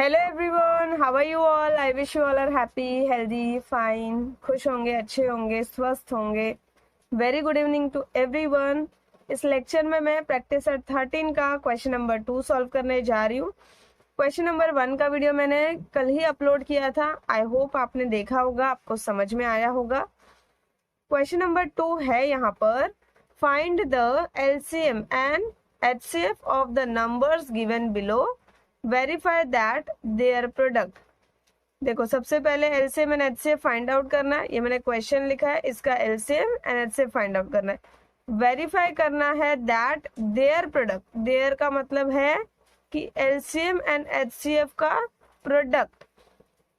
Hello everyone, how are you all? I wish you all are happy, healthy, fine, खुश होंगे, अच्छे होंगे, स्वस्थ होंगे। Very good evening to everyone. इस लेक्चर में मैं प्रैक्टिस सेट 13 का क्वेश्चन नंबर 2 सॉल्व करने जा रही हूँ। क्वेश्चन नंबर 1 का वीडियो मैंने कल ही अपलोड किया था। आई होप आपने देखा होगा, आपको समझ में आया होगा। क्वेश्चन नंबर 2 है यहाँ पर, find the LCM and HCF of the numbers given below, verify that their product. देखो, सबसे पहले LCM and HCF find out करना है। ये मैंने क्वेश्चन लिखा है, इसका LCM and HCF find out करना है, वेरीफाई करना है दैट देयर प्रोडक्ट। देयर का मतलब है कि एलसीएम एंड एचसीएफ का product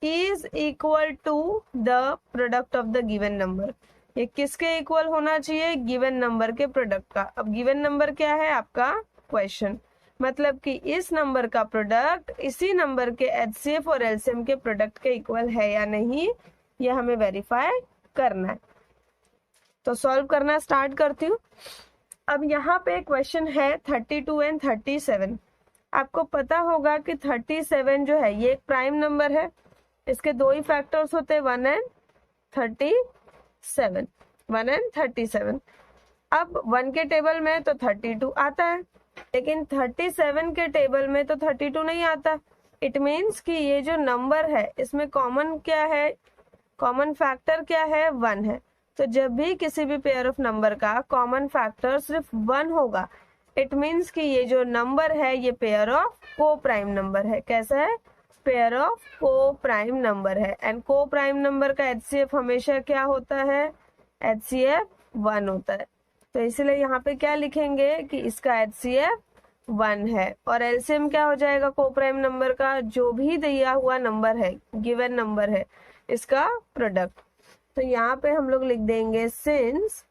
is equal to the product of the given number. ये किसके इक्वल होना चाहिए? गिवन नंबर के प्रोडक्ट का। अब गिवन नंबर क्या है? आपका क्वेश्चन, मतलब कि इस नंबर का प्रोडक्ट इसी नंबर के एचसीएफ और एलसीएम के प्रोडक्ट के इक्वल है या नहीं, ये हमें वेरीफाई करना है। तो सॉल्व करना स्टार्ट करती हूँ। अब यहाँ पे क्वेश्चन है 32 एंड 37। आपको पता होगा कि 37 जो है ये एक प्राइम नंबर है। इसके दो ही फैक्टर्स होते हैं, 1 एंड 37। 1 एंड 37। अब 1 के टेबल में तो 32 आता है, लेकिन 37 के टेबल में तो 32 नहीं आता। इट मीन्स कि ये जो नंबर है इसमें कॉमन क्या है? कॉमन फैक्टर क्या है? 1 है। तो जब भी किसी भी पेयर ऑफ नंबर का कॉमन फैक्टर सिर्फ 1 होगा, इट मीन्स कि ये जो नंबर है ये पेयर ऑफ को प्राइम नंबर है। कैसा है? पेयर ऑफ को प्राइम नंबर है। एंड को प्राइम नंबर का एचसीएफ हमेशा क्या होता है? एचसीएफ 1 होता है। तो इसलिए यहाँ पे क्या लिखेंगे कि इसका एचसीएफ 1 है। और एलसीएम क्या हो जाएगा? को प्राइम नंबर का जो भी दिया हुआ नंबर है, गिवन नंबर है, इसका प्रोडक्ट। तो यहाँ पे हम लोग लिख देंगे since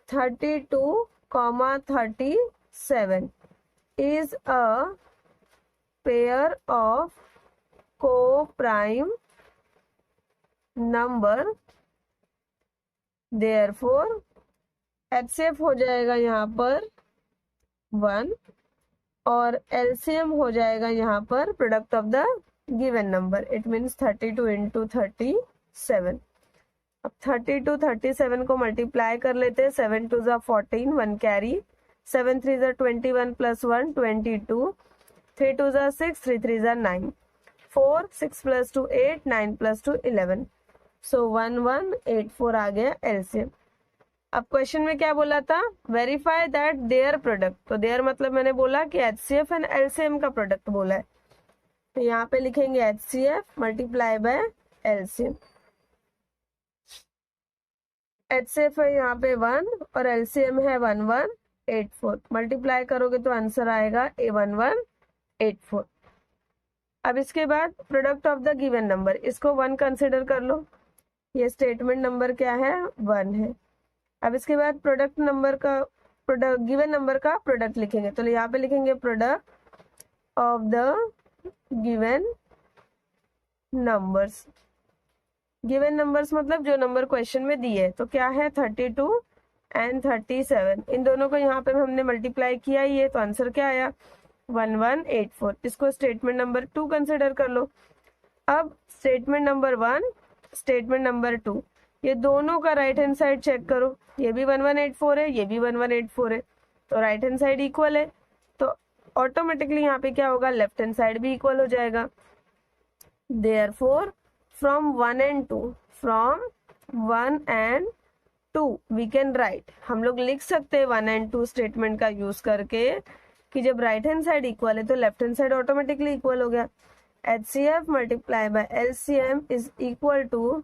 32, 37 is a pair of को प्राइम नंबर, देयरफॉर एचसीएफ हो जाएगा यहाँ पर 1 और एलसीएम हो जाएगा यहाँ पर product of the given number. It means 32 into 37। अब 32 37 को मल्टीप्लाई कर लेते हैं। 7 2 ज़ा 14, 1 कैरी, 7 3 ज़ा 21 प्लस 1 22, 3 2 ज़ा 6, 3 3 ज़ा 9, 4 6 प्लस 2 8, 9 प्लस 2 11। सो 1184 आ गया एलसीएम। अब क्वेश्चन में क्या बोला था? Verify that their product. तो देयर मतलब मैंने बोला कि एचसीएफ एंड एलसीएम का प्रोडक्ट बोला है। तो यहाँ पे लिखेंगे HCF multiply by LCM. HCF है यहाँ पे 1 और एलसीएम है 1184। मल्टीप्लाई करोगे तो आंसर आएगा 1184। अब इसके बाद product of the given number, इसको 1 कंसिडर कर लो। ये स्टेटमेंट नंबर क्या है? 1 है। अब इसके बाद प्रोडक्ट नंबर का प्रोडक्ट, गिवन नंबर का प्रोडक्ट लिखेंगे। तो यहाँ पे लिखेंगे product of the given numbers. Given numbers मतलब जो नंबर क्वेश्चन में दिए। तो क्या है? 32 एंड 37। इन दोनों को यहाँ पे हमने मल्टीप्लाई किया ही है, तो आंसर क्या आया? 1184। इसको स्टेटमेंट नंबर 2 कंसिडर कर लो। अब स्टेटमेंट नंबर 1, स्टेटमेंट नंबर 2, ये दोनों का राइट हैंड साइड चेक करो। ये भी 1184 है, ये भी 1184 है, तो राइट हैंड साइड इक्वल है। तो ऑटोमेटिकली यहाँ पे क्या होगा? लेफ्ट हैंड साइड भी इक्वल हो जाएगा। Therefore from 1 and 2, from 1 and 2 we can write, हम लोग लिख सकते हैं 1 and 2 स्टेटमेंट का यूज करके कि जब राइट हैंड साइड इक्वल है तो left hand side automatically equal हो गया। HCF multiply by LCM is equal to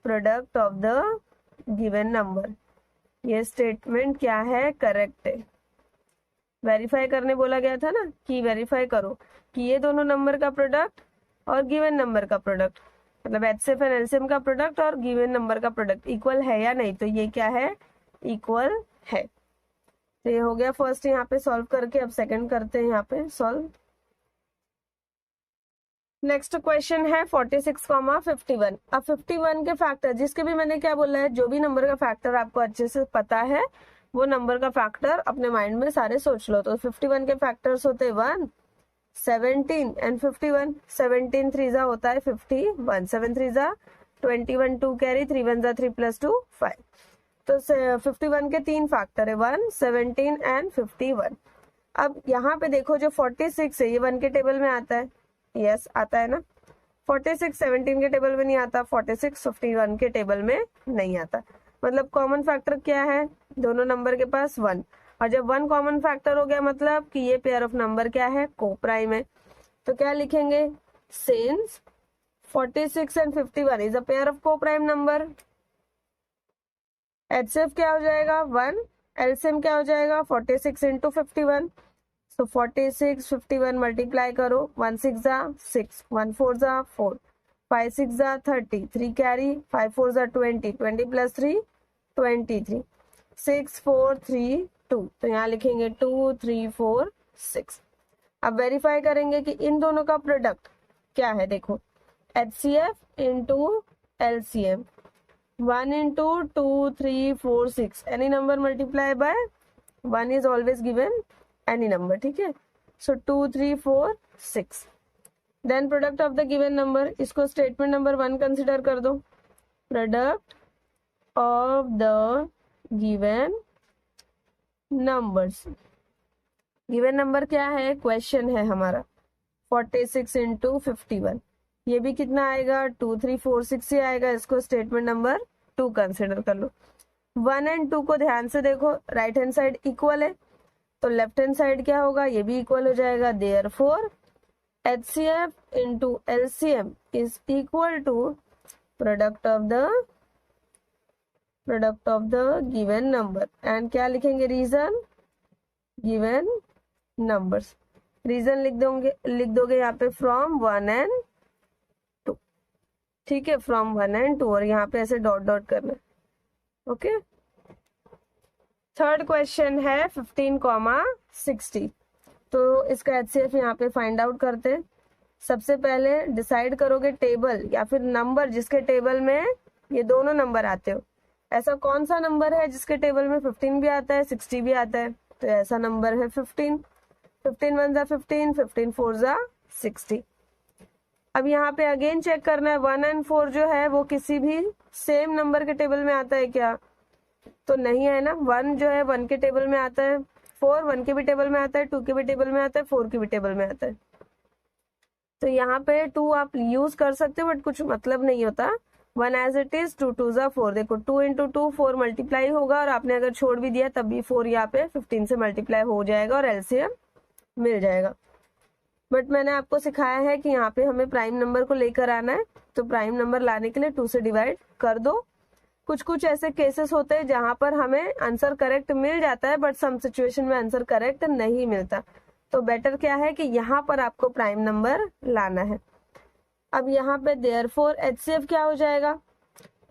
product of the given number. ये स्टेटमेंट क्या है? करेक्ट है। वेरीफाई करने बोला गया था ना कि वेरीफाई करो कि ये दोनों नंबर का प्रोडक्ट और गिवन नंबर का प्रोडक्ट, मतलब एचसीएफ एंड एलसीएम का प्रोडक्ट और गिवन नंबर का प्रोडक्ट इक्वल है या नहीं। तो ये क्या है? इक्वल है। तो ये हो गया फर्स्ट यहाँ पे सॉल्व करके। अब सेकंड करते हैं यहाँ पे सॉल्व। नेक्स्ट क्वेश्चन है 46, 51। अब 51 के फैक्टर, जिसके भी मैंने क्या बोला है, जो भी नंबर का फैक्टर आपको अच्छे से पता है वो नंबर का फैक्टर अपने माइंड में सारे सोच लो। तो 51 के फैक्टर्स होते 1, 17 एंड 51, 17 3 जा होता है 51, 7 3 जा 21, 2 कैरी, 3 1 जा 3 प्लस 2 5। तो 51 के 3 फैक्टर है, 1, 17 एंड 51। अब यहाँ पे देखो जो 46 है ये 1 के टेबल में आता है, यस आता है ना। 46 17 के टेबल में नहीं आता, 46 51 के टेबल में नहीं आता। मतलब कॉमन फैक्टर क्या है, दोनों नंबर के पास 1, और जब 1 कॉमन फैक्टर हो गया मतलब कि ये पेयर ऑफ नंबर क्या है, को प्राइम है। तो क्या लिखेंगे, since 46 and 51 is a pair of को प्राइम नंबर, एचसीएफ क्या हो जाएगा 1, एलसीएम क्या हो जाएगा 46 इंटू 51। सो 46 51 मल्टीप्लाई करो, 1 6 जा 6, 1 4 जा 4, 5 6 जा 30, 3 कैरी, 5 4 जा 20, 20 प्लस 3 23, 6 4 3 2। तो यहाँ लिखेंगे 2 3 4 6। अब वेरीफाई करेंगे कि इन दोनों का प्रोडक्ट क्या है, देखो HCF into LCM, 1 into 2 3 4 6, any number multiply by 1 is always given any number, ठीक है। so 2 3 4 6, then product of the given number, इसको स्टेटमेंट नंबर 1 कंसिडर कर दो। Product of the given numbers, given number क्या है, क्वेश्चन है हमारा 46 into 51, ये भी कितना आएगा 2 3 4 6 ही आएगा, इसको स्टेटमेंट नंबर 2 कंसिडर कर लो। 1 एंड 2 को ध्यान से देखो, राइट हैंड साइड इक्वल है तो लेफ्ट हैंड साइड क्या होगा, ये भी इक्वल हो जाएगा। Therefore HCF into LCM is equal to product of the given number, and क्या लिखेंगे, रीजन गिवन नंबर्स, रीजन लिख दोगे यहाँ पे फ्रॉम 1 एंड 2, ठीक है, फ्रॉम 1 एंड 2, और यहाँ पे ऐसे डॉट डॉट करना, ओके। थर्ड क्वेश्चन है 15,60, तो इसका एचसीएफ यहाँ पे फाइंड आउट करते हैं। सबसे पहले डिसाइड करोगे टेबल या फिर नंबर जिसके टेबल में ये दोनों नंबर आते हो, ऐसा कौन सा नंबर है जिसके टेबल में 15 भी आता है 60 भी आता है, तो ऐसा नंबर है 15, 15 1 जा 15, 15 4 जा 60। अब यहाँ पे अगेन चेक करना है 1 एंड 4 जो है वो किसी भी सेम नंबर के टेबल में आता है क्या, तो नहीं है ना। 1 जो है 1 के टेबल में आता है, 4 1 के भी टेबल में आता है, 2 के भी टेबल में आता है, 4 के भी टेबल में आता है। तो यहाँ पे 2 आप यूज कर सकते हो बट कुछ मतलब नहीं होता, 1 एज इट इज, 2 2 जा 4, देखो 2 इंटू 2 4 मल्टीप्लाई होगा, और आपने अगर छोड़ भी दिया तब भी 4 यहाँ पे 15 से मल्टीप्लाई हो जाएगा और एलसीएम मिल जाएगा। बट मैंने आपको सिखाया है कि यहाँ पे हमें प्राइम नंबर को लेकर आना है, तो प्राइम नंबर लाने के लिए 2 से डिवाइड कर दो। कुछ कुछ ऐसे केसेस होते हैं जहां पर हमें आंसर करेक्ट मिल जाता है बट सम सिचुएशन में आंसर करेक्ट नहीं मिलता, तो बेटर क्या है कि यहाँ पर आपको प्राइम नंबर लाना है। अब यहाँ पे देयरफॉर एचसीएफ क्या हो जाएगा,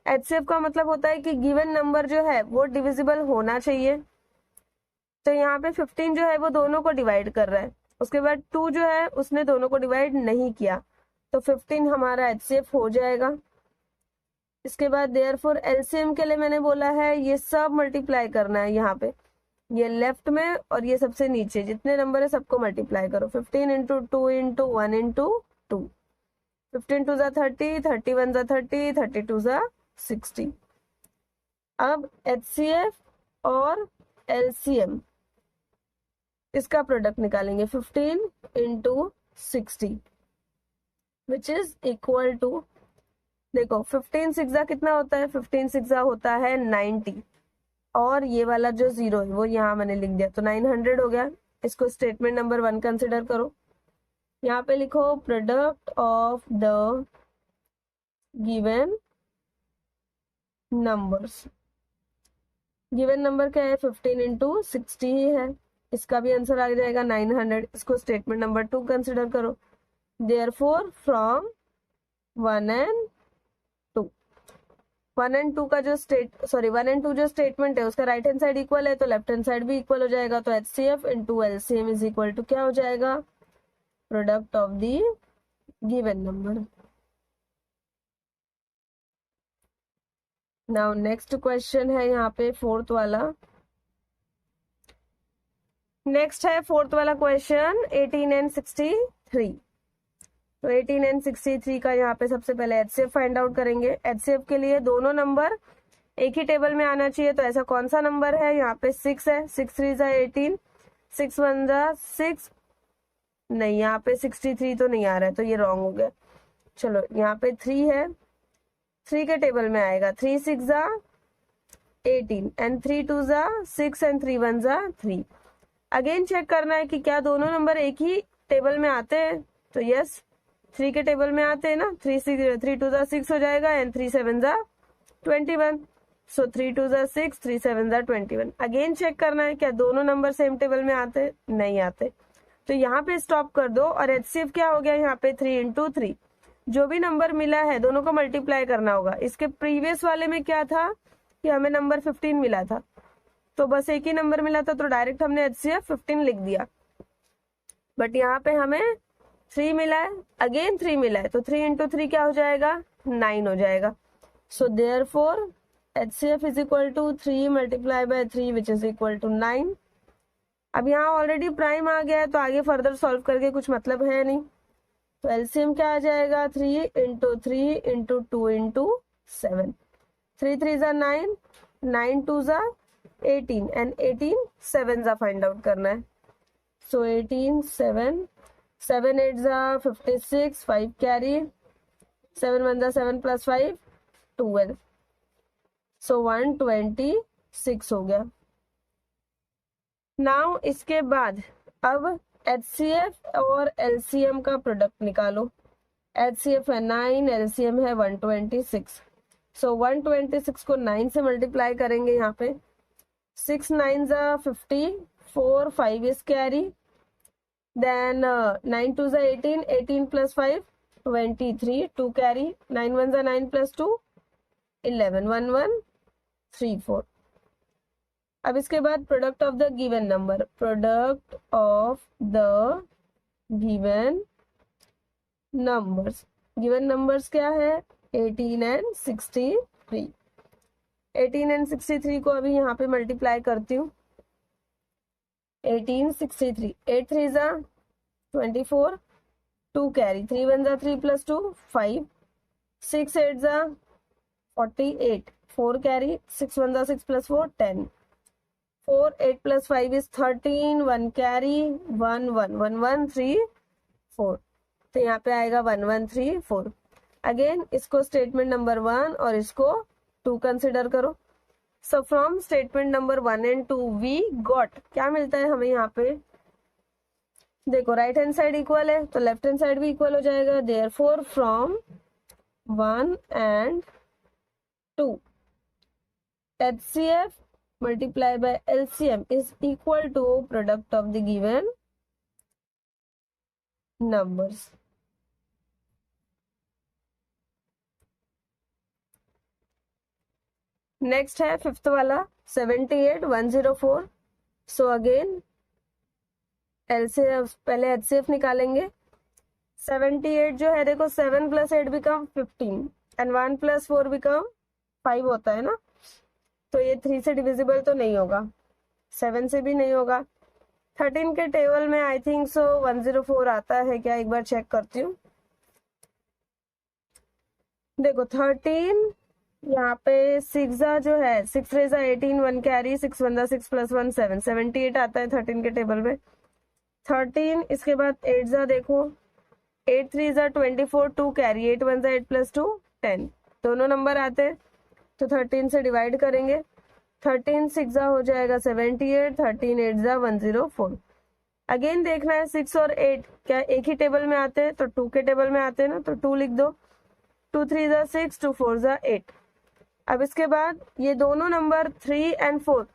एचसीएफ का मतलब होता है कि गिवन नंबर जो है वो डिविजिबल होना चाहिए, तो यहाँ पे 15 जो है वो दोनों को डिवाइड कर रहा है, उसके बाद 2 जो है उसने दोनों को डिवाइड नहीं किया, तो 15 हमारा एचसीएफ हो जाएगा। इसके बाद देयरफॉर एलसीएम के लिए मैंने बोला है ये सब मल्टीप्लाई करना है, यहाँ पे ये लेफ्ट में और ये सबसे नीचे जितने नंबर है सबको मल्टीप्लाई करो, 15 इंटू 2 इंटू 1 इंटू 2, 15 2 जा 30, 31 जा 30, 32 जा 60। अब एचसीएफ और एलसीएम इसका प्रोडक्ट निकालेंगे, 15 into 60 which is equal to, देखो 15 6 कितना होता है, 15 6 होता है 90, और ये वाला जो 0 है वो यहाँ मैंने लिख दिया, तो 900 हो गया। इसको स्टेटमेंट नंबर 1 कंसिडर करो, यहाँ पे लिखो product of the given numbers, given number क्या है 15 इंटू 60 ही है, इसका भी आंसर आ जाएगा 900। इसको स्टेटमेंट नंबर 2 कंसिडर करो, देयरफॉर फ्रॉम 1 एंड 1 एंड 2 का जो 1 एंड 2 जो स्टेटमेंट है उसका राइट हैंड साइड इक्वल है तो लेफ्ट हैंड साइड भी इक्वल हो जाएगा, तो HCF into LCM is equal to क्या हो जाएगा, product of the given number. Now next question है यहाँ पे फोर्थ वाला, नेक्स्ट है फोर्थ वाला क्वेश्चन 18 एंड 63। तो 18 एंड 63 का यहाँ पे सबसे पहले एचसीएफ फाइंड आउट करेंगे। एचसीएफ के लिए दोनों नंबर एक ही टेबल में आना चाहिए। तो ऐसा कौन सा नंबर है, यहाँ पे 6 है, 6 3 जा 18, 6 1 जा 6, नहीं यहाँ पे 63 तो नहीं आ रहा है, तो ये रॉन्ग हो गया। चलो यहाँ पे 3 है, 3 के टेबल में आएगा, 3 6 जा 18 एंड 3 2 जा 6 एंड 3 1 जा 3। अगेन चेक करना है कि क्या दोनों नंबर एक ही टेबल में आते हैं। तो यस, 3 के टेबल में आते हैं ना, 3 2 जा 6 हो जाएगा एंड 3 7 जा 21। सो 3 2 जा 6, 3 7 जा 21। अगेन चेक करना है क्या दोनों नंबर सेम टेबल में आते हैं, नहीं आते। तो यहाँ पे स्टॉप कर दो और एचसीएफ क्या हो गया, यहाँ पे 3 इंटू 3, जो भी नंबर मिला है दोनों को मल्टीप्लाई करना होगा। इसके प्रीवियस वाले में क्या था कि हमें नंबर 15 मिला था, तो बस एक ही नंबर मिला था तो डायरेक्ट हमने एचसीएफ 15 लिख दिया। बट यहाँ पे हमें 3 मिला है, अगेन 3 मिला है, तो 3 इंटू 3 क्या हो जाएगा, 9 हो जाएगा। So therefore HCF is equal to 3 multiply by 3 which is equal to 9। अब यहाँ ऑलरेडी प्राइम आ गया है तो आगे फर्दर सॉल्व करके कुछ मतलब है नहीं। तो एलसीएम क्या आ जाएगा, 3 इंटू 3 इंटू 2 इंटू 7, 3 3 जा 9, 9 2 जा 18 एंड 18 7 जा फाइंड आउट करना है। सो 18 7, 7 8 जा 56, 5 कैरी, 7 1 जा 7 प्लस 5 12। सो 126 हो गया। नाउ इसके बाद अब एचसीएफ और एलसीएम का प्रोडक्ट निकालो। एचसीएफ है 9, एलसीएम है 126। सो 126 को 9 से मल्टीप्लाई करेंगे। यहाँ पे 6 9 जा 50, 4 5 इज कैरी, देन 9 2 जा 18, 18 प्लस 5 23, 2 कैरी, 9 1 जा 9 प्लस 2 11, 1 1 3 4। अब इसके बाद product of the given number, product of the given numbers, given numbers क्या है 18 एंड 63। 18 एंड 63 को अभी यहाँ पे मल्टीप्लाई करती हूँ। 18 63, 8 3 जा 24, 2 कैरी, 3 1 जा 3 प्लस 2 5, 6 8 जा 48, 4 कैरी, 6 1 जा 6 प्लस 4 10, 4 8 प्लस 5 इज 13, 1 कैरी, 1 1 1 1 3 4। तो यहाँ पे आएगा 1 1 3 4। अगेन इसको स्टेटमेंट नंबर 1 और इसको 2 कंसिडर करो। So from statement number 1 and 2 we got, क्या मिलता है हमें यहाँ पे, देखो राइट हैंड साइड इक्वल है तो लेफ्ट हैंड साइड भी इक्वल हो जाएगा। Therefore from 1 and 2 HCF multiply by LCM is equal to product of the given numbers. Next है फिफ्थ वाला 78 104। सो अगेन एलसीएफ, पहले एचसीएफ निकालेंगे। 78 जो है देखो 7 plus 8 become 15 and 1 plus 4 become 5 होता है ना, तो ये 3 से डिविजिबल तो नहीं होगा, 7 से भी नहीं होगा। 13 के टेबल में आई थिंक सो 104 आता है क्या, एक बार चेक करती हूँ। देखो 13 यहाँ पे 6 जो है 6 रेजा 18, 1 कैरी, 6 1 6 प्लस 1 7, 78 आता है 13 के टेबल में। 13 इसके बाद 8 जा देखो 8 3 जा 24, 2 कैरी, 8 1 8 प्लस 2 10, दोनों नंबर आते हैं तो 13 से डिवाइड करेंगे। 13 6 जा हो जाएगा 78, 13 8 जा 104। अगेन देखना है 6 और 8 क्या एक ही टेबल में आते हैं, तो 2 के टेबल में आते हैं ना, तो 2 लिख दो। 2 3 जा 6, 2 4 जा 8। अब इसके बाद ये दोनों नंबर 3 एंड 4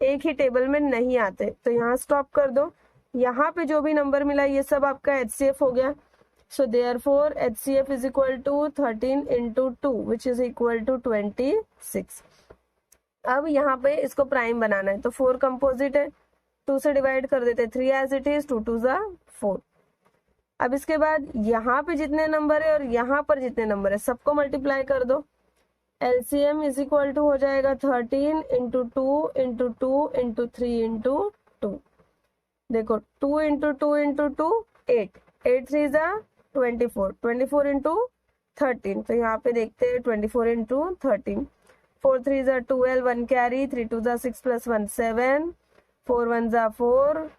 एक ही टेबल में नहीं आते, तो यहाँ स्टॉप कर दो। यहाँ पे जो भी नंबर मिला ये सब आपका एचसीएफ हो गया। So therefore HCF is equal to 13 into 2 which is equal to 26। अब यहाँ पे इसको प्राइम बनाना है, तो 4 कंपोजिट है, 2 से डिवाइड कर देते, 3 एज इट इज, 2 2 जा 4। अब इसके बाद यहाँ पे जितने नंबर है और यहाँ पर जितने नंबर है सबको मल्टीप्लाई कर दो। एलसीएम इज इक्वल टू हो जाएगा 13 इंटू 2 इंटू 2 इंटू 3 इंटू 2। देखो 2 इंटू 2 इंटू 2 8, 8 3 जा 24, 24 इंटू 13, तो यहाँ पे देखते हैं 24 इंटू 13, 4 3 जा 12, 1 कैरी, 3 2 जा 6 प्लस 1 7, 4 1 जा 4,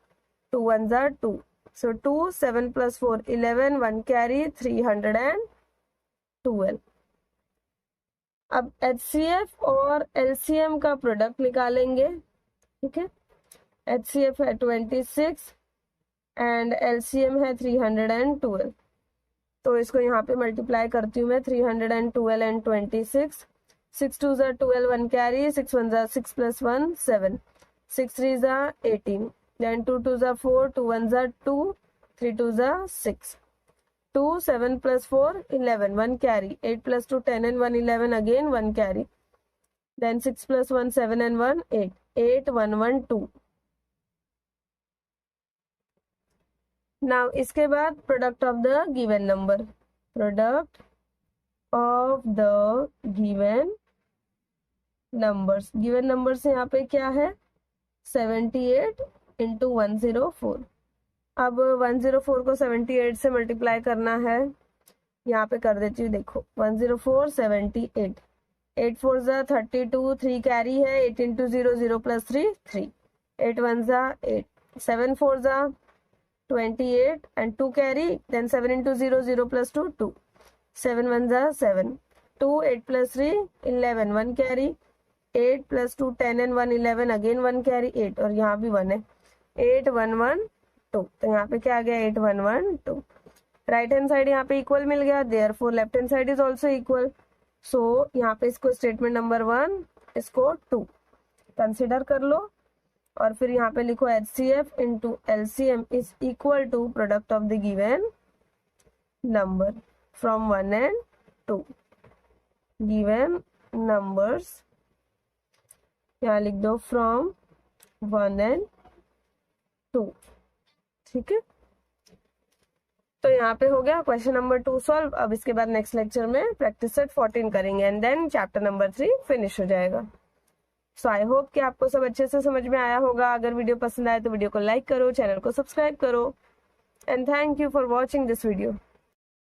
2 1 जा 2, सो 2 7 प्लस 4 11, 1 कैरी, 312। अब HCF और LCM का प्रोडक्ट निकालेंगे, ठीक है। HCF है 26 एंड LCM है 312, तो इसको यहाँ पे मल्टीप्लाई करती हूँ मैं, 312 एंड 26, 6 2 जा 12, 1 कैरी, 6 1 जा 6 प्लस 1 7, 6 3 जा 18, then 2 2 जा 4, 2 1 जा 2, 3 2 जा 6, 2 7 plus 4 11, 1 carry, 8 plus 2 10 and 1 11, again 1 carry, then 6 plus 1 7 and 1 8, 8 1 1 2। now इसके बाद product of the given number, product of the given numbers, given numbers यहाँ पे क्या है 78 इंटू 104। अब 104 को 78 से मल्टीप्लाई करना है, यहाँ पे कर देती हूँ, देखो 104 78, 8 4 जा 32, 3 कैरी है, 8 इंटू 0 0 प्लस 3 3, 8 1 जा 8, 7 4 जा 28 and 2 carry, then 7 into 0 0 plus 2 2, 7 1 जा 7, 2 8 plus 3 11, 1 carry, 8 plus 2 10 and 1 11, again 1 carry 8, और यहाँ भी 1 है, 8 1 1 2, तो यहाँ पे क्या आ गया 8 1 1 2। राइट हैंड साइड यहाँ पे इक्वल मिल गया, therefore left hand side is also equal, so यहाँ पे इसको स्टेटमेंट नंबर 1, इसको 2 कंसिडर कर लो, और फिर यहाँ पे लिखो HCF into LCM is equal to product of the given number from 1 and 2। Given numbers यहाँ लिख दो फ्रॉम 1 एंड 2, ठीक है। तो यहाँ पे हो गया क्वेश्चन नंबर 2 सॉल्व। अब इसके बाद नेक्स्ट लेक्चर में प्रैक्टिस सेट 14 करेंगे and then chapter number 3 finish हो जाएगा। सो आई होप कि आपको सब अच्छे से समझ में आया होगा। अगर वीडियो पसंद आए तो वीडियो को लाइक करो, चैनल को सब्सक्राइब करो, and thank you for watching this video.